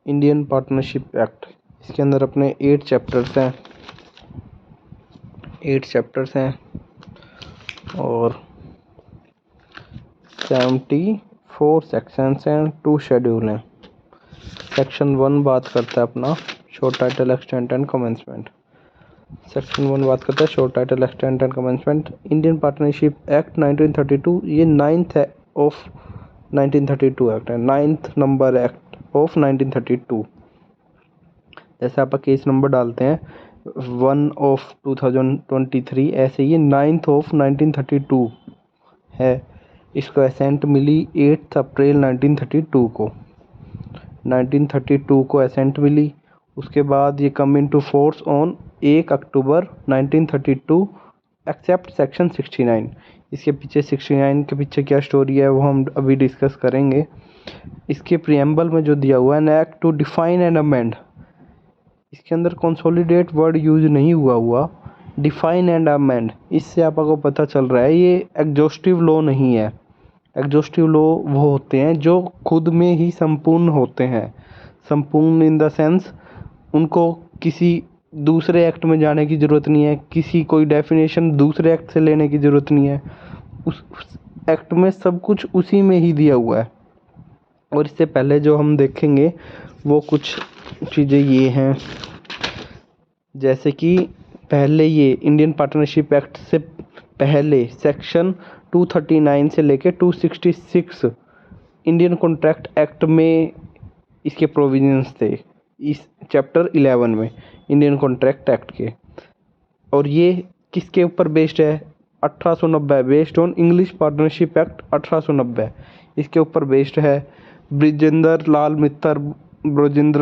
Indian partnership act. इसके अंदर अपने 8 चैप्टर्स हैं और 74 सेक्शंस हैं, 2 शेड्यूल हैं। सेक्शन 1 बात करता है अपना शोर title extent and commencement. Section 1 बात करता है शोर title extent and commencement. Indian partnership act 1932 ये 9th ऑफ 1932 एक्ट है, 9th नंबर एक्ट ऑफ 1932। जैसे आप केस नंबर डालते हैं 1 ऑफ 2023, ऐसे ये 9th ऑफ 1932 है। इसको एसेंट मिली 8 अप्रैल 1932 को एसेंट मिली। उसके बाद ये come into force on 1 October 1932 except section 69। इसके पीछे 69 के पीछे क्या स्टोरी है वो हम अभी डिस्कस करेंगे। इसके प्रिएम्बल में जो दिया हुआ है, an act to define and amend, इसके अंदर कंसोलिडेट वर्ड यूज नहीं हुआ, डिफाइन एंड अमेंड। इससे आपको पता चल रहा है ये एग्जॉस्टिव लॉ नहीं है। एग्जॉस्टिव लॉ वो होते हैं जो खुद में ही संपूर्ण होते हैं। संपूर्ण इन द सेंस उनको किसी दूसरे एक्ट में जाने की ज़रूरत नहीं है, किसी कोई डेफिनेशन दूसरे एक्ट से लेने की ज़रूरत नहीं है। उस एक्ट में सब कुछ उसी में ही दिया हुआ है। और इससे पहले जो हम देखेंगे वो कुछ चीज़ें ये हैं, जैसे कि पहले ये इंडियन पार्टनरशिप एक्ट से पहले सेक्शन 239 से लेके 266 इंडियन कॉन्ट्रैक्ट एक्ट में इसके प्रोविजंस थे, इस चैप्टर 11 में इंडियन कॉन्ट्रैक्ट एक्ट के। और ये किसके ऊपर बेस्ड है? 1890, based on English partnership act 1890 इसके ऊपर बेस्ड है। ब्रिजेंद्र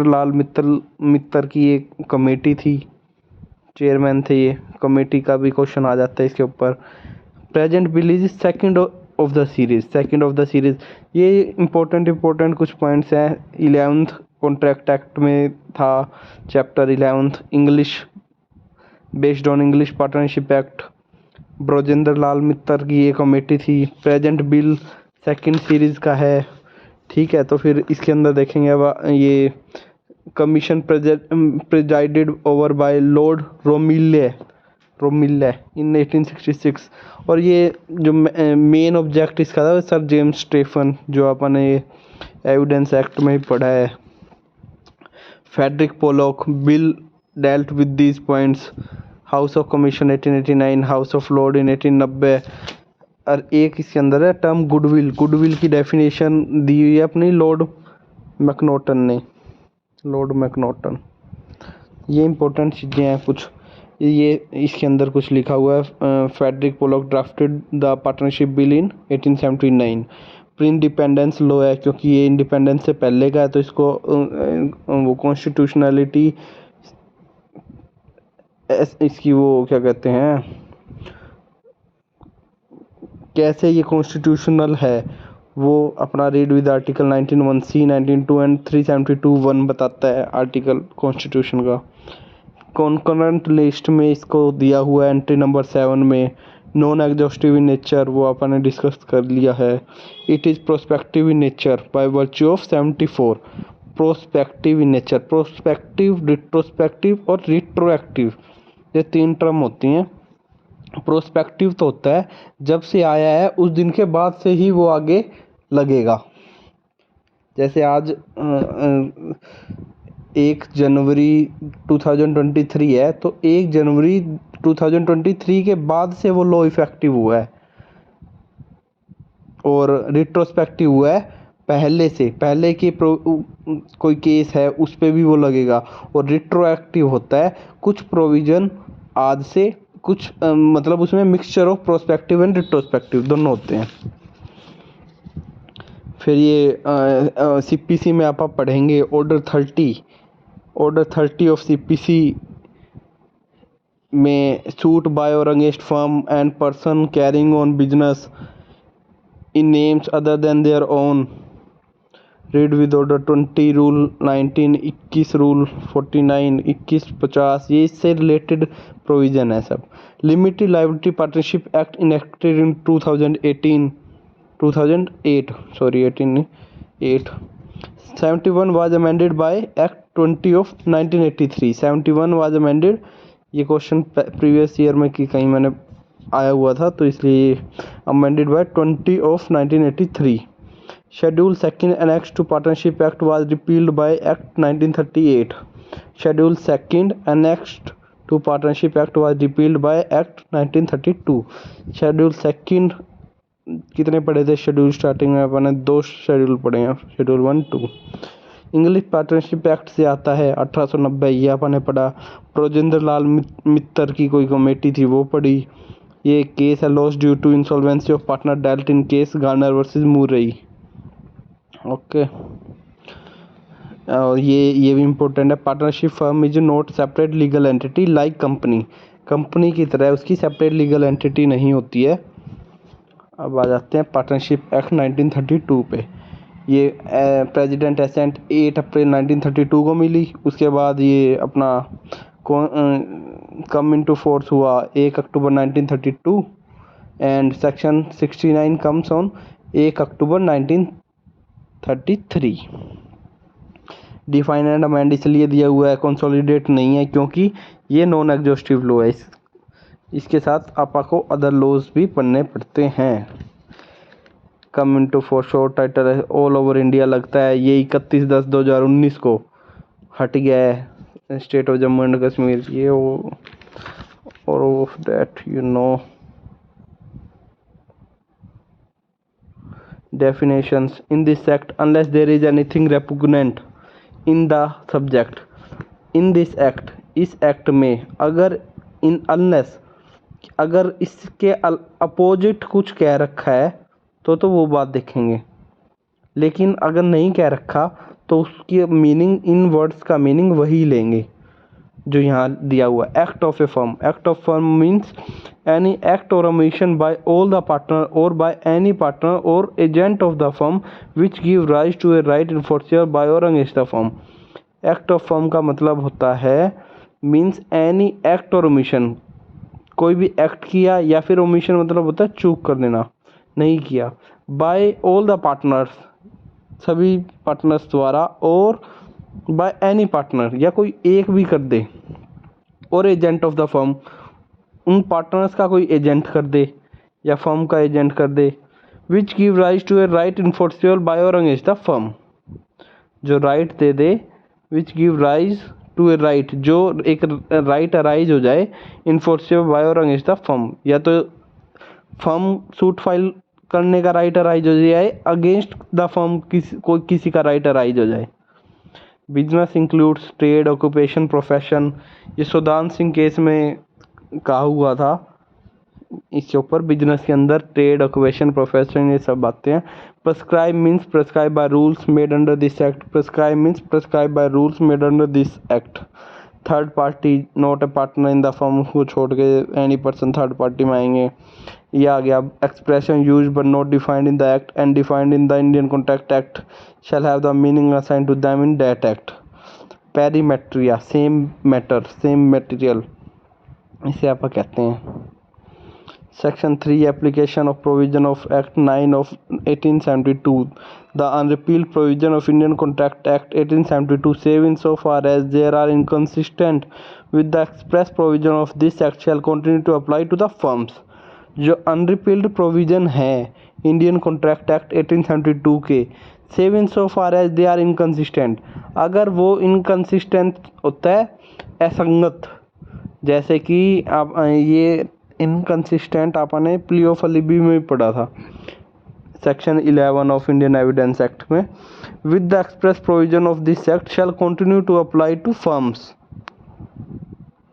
लाल मित्तर की एक कमेटी थी, चेयरमैन थे ये। कमेटी का भी क्वेश्चन आ जाता है इसके ऊपर। Present bill is second of the series. ये इंपॉर्टेंट कुछ पॉइंट्स हैं। 11th कॉन्ट्रैक्ट एक्ट में था chapter 11th English, based on English partnership act. Brajendra Lal Mitter की ये कमेटी थी। प्रेजेंट बिल सेकंड सीरीज का है, ठीक है। तो फिर इसके अंदर देखेंगे अब ये कमीशन प्रेजाइडेड ओवर बाय लॉर्ड रोमिल्ले इन 1866। और ये जो मेन ऑब्जेक्ट इसका था सर जेम्स स्टेफन, जो अपने एविडेंस एक्ट में ही पढ़ा है। Frederick Pollock bill dealt with these points. House of commission 1889, house of lord in 1890। और एक इसके अंदर है टर्म गुडविल की डेफिनेशन दी हुई है अपनी लॉर्ड मैकनॉटन ने। ये इंपॉर्टेंट चीज़ें हैं कुछ। ये इसके अंदर कुछ लिखा हुआ है। Frederick Pollock drafted the partnership bill in 1879। Pre independence law है, क्योंकि ये इंडिपेंडेंस से पहले का है, तो इसको वो कॉन्स्टिट्यूशनलिटी इसकी वो क्या कहते हैं, कैसे ये कॉन्स्टिट्यूशनल है, वो अपना read with article 19(1)(c), 19(2) and 372(1) बताता है आर्टिकल कॉन्स्टिट्यूशन का। कॉन्करेंट लिस्ट में इसको दिया हुआ है एंट्री नंबर 7 में। नॉन एग्जॉस्टिव इन नेचर वो अपन ने डिस्कस कर लिया है। It is prospective in nature by virtue of 74। Prospective in nature, prospective, retrospective और रिट्रोएक्टिव, ये 3 टर्म होती हैं। प्रोस्पेक्टिव तो होता है जब से आया है उस दिन के बाद से ही वो आगे लगेगा। जैसे आज 1 जनवरी 2023 है, तो 1 जनवरी 2023 के बाद से वो लॉ इफेक्टिव हुआ है। और रिट्रोस्पेक्टिव हुआ है पहले के कोई केस है उस पर भी वो लगेगा। और रिट्रोएक्टिव होता है कुछ प्रोविजन आज से, कुछ मतलब उसमें mixture of prospective and retrospective दोनों होते हैं। फिर ये सीपीसी में आप पढ़ेंगे ऑर्डर 30 ऑफ सीपीसी में suit bye or against firm and person carrying on business in names other than their own. Read with order 20 rule 19, 21 rule 49, 21, 50, ये इससे रिलेटेड प्रोविजन है सब। Limited liability partnership act enacted in 2008, 71 was amended by Act 20 of 1983. 71 was amended, ये question previous year में कि कहीं मैंने आया हुआ था तो इसलिए amended by 20 of 1983. Schedule 2nd annexed to Partnership Act was repealed by Act 1938. Schedule 2nd annexed to Partnership Act was repealed by Act 1932. Schedule 2nd कितने पढ़े थे शेड्यूल? स्टार्टिंग में अपन ने 2 शेड्यूल पढ़े हैं, शेड्यूल 1 2. इंग्लिश पार्टनरशिप एक्ट से आता है 1890, ये अपन ने पढ़ा. ब्रजेंद्र लाल मित्तर की कोई कमेटी थी वो पढ़ी. ये केस है loss due to insolvency of partner dealt in case Garner versus Murray. Okay, और ये भी इम्पोर्टेंट है. Partnership firm is not separate legal entity like company. Company की तरह उसकी सेपरेट लीगल एंटिटी नहीं होती है. अब आ जाते हैं पार्टनरशिप एक्ट 1932 पे. ये प्रेसिडेंट एसेंट 8 अप्रैल 1932 को मिली. उसके बाद ये अपना कम इनटू फोर्स हुआ 1 October 1932 and section 69 comes on 1 October 1933. Define and amend इसलिए दिया हुआ है, कंसोलिडेट नहीं है क्योंकि ये नॉन एग्जॉस्टिव लॉ है. इसके साथ आपको अदर लॉज भी पढ़ने पड़ते हैं. कम इनटू फोर्स शॉर्ट टाइटल है ऑल ओवर इंडिया लगता है. ये 31/10/2019 को हट गया है state of Jammu and Kashmir. ये और of that you know definitions in this act unless there is anything repugnant in the subject. in this act, इस एक्ट में अगर अगर इसके अपोजिट कुछ कह रखा है तो वो बात देखेंगे. लेकिन अगर नहीं कह रखा तो उसकी मीनिंग, इन वर्ड्स का मीनिंग वही लेंगे जो यहाँ दिया हुआ. Act of A firm. Act of firm means any act or omission by all the partner or by any partner or agent of the firm which give rise to a right enforceable by or against the firm. act of firm का मतलब होता है means any act or omission. कोई भी act किया या फिर omission मतलब होता है चूक कर देना, नहीं किया. by all the partners, सभी पार्टनर्स द्वारा, और by any partner या कोई एक भी कर दे, और एजेंट ऑफ द फर्म, उन पार्टनर्स का कोई एजेंट कर दे या फर्म का एजेंट कर दे. Which give rise to a right enforceable by or against the firm. जो राइट दे दे. Which give rise to a right, जो एक राइट अराइज हो जाए enforceable by or against the firm. या तो फर्म सूट फाइल करने का राइट अराइज हो जाए, अगेंस्ट द फर्म किसी का राइट अराइज हो जाए. Business includes trade, occupation, profession. ये सुदान सिंह केस में कहा हुआ था इसके ऊपर. बिजनेस के अंदर ट्रेड, ऑक्यूपेशन, प्रोफेशन, ये सब बातें हैं. Prescribe means prescribe by rules made under this act. Prescribe means prescribe by rules made under this act. Third party not a partner in the firm को छोड़ के एनी पर्सन थर्ड पार्टी में आएंगे. ये आ गया. Expression use but not defined in the act and defined in the Indian contract act shall have the meaning assigned to them in that act. पेरीमेट्रिया, same matter, same material, इसे आप कहते हैं. Section 3 application of provision of act 9 of 1872. The unrepealed provision of Indian contract act 1872 save in so far as there are inconsistent with the express provision of this act shall continue to apply to the firms. जो unrepealed provision है Indian contract act 1872 के, save in so far as they are inconsistent, अगर वो inconsistent होता है, असंगत, जैसे कि आप ये इनकंसिस्टेंट आपने प्ली ऑफ अलिबी में पढ़ा था section 11 of Indian evidence act में. With the express provision of this act shall continue to apply to firms.